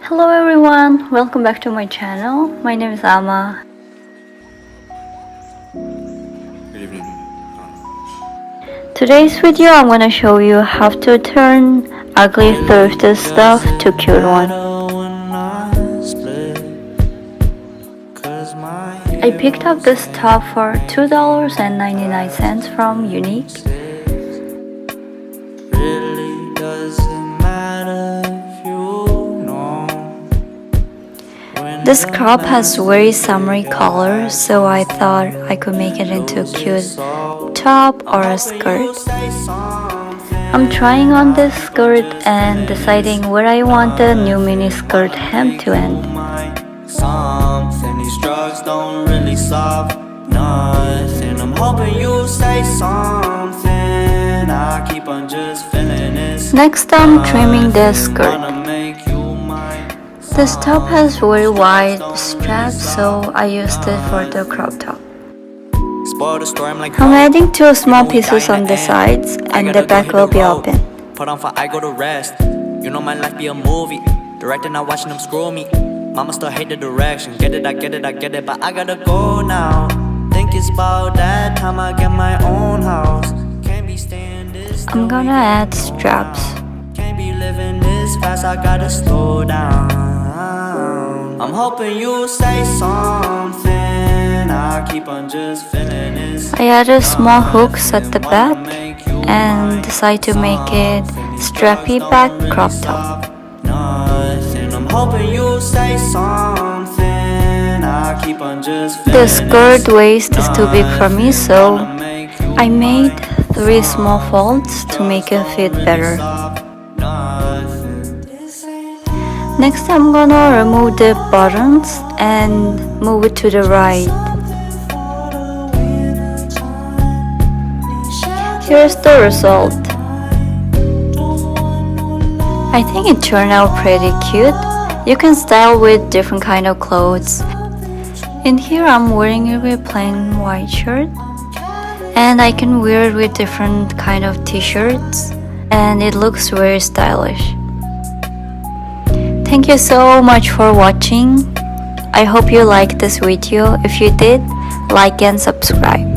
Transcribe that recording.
Hello everyone, welcome back to my channel. My name is Ama. Good evening. Today's video I'm gonna show you how to turn ugly thrifted stuff to cute one. I picked up this top for $2.99 from Unique. This crop has very summery color, so I thought I could make it into a cute top or a skirt. I'm trying on this skirt and deciding where I want the new mini skirt hem to end. These drugs don't really solve nothing. I'm hoping you say something. I keep on just feeling this. Next, I'm trimming the skirt. This top has very wide straps, so I used it for the crop top. I'm adding two small pieces on the sides, and the back will be open. Put on for I go to rest. You know my life be a movie. Director not watching them screw me. Mama still hate the direction. Get it, I get it, I get it, but I gotta go now. Think it's about that time I get my own house. Can't be staying this. I'm gonna add straps. Can't be living this fast, I gotta slow down. I'm hoping you say something. I keep on just feeling this. I added small hooks at the back and decide to make it strappy back crop top. I'm hoping you say something. I keep on just The skirt waist is too big for me, so I made 3 small folds to make it fit better. Next, I'm gonna remove the buttons and move it to the right. Here's the result. I think it turned out pretty cute. You can style with different kind of clothes. In here, I'm wearing it with plain white shirt, and I can wear it with different kind of t-shirts, and it looks very stylish. Thank you so much for watching. I hope you liked this video. If you did, like and subscribe.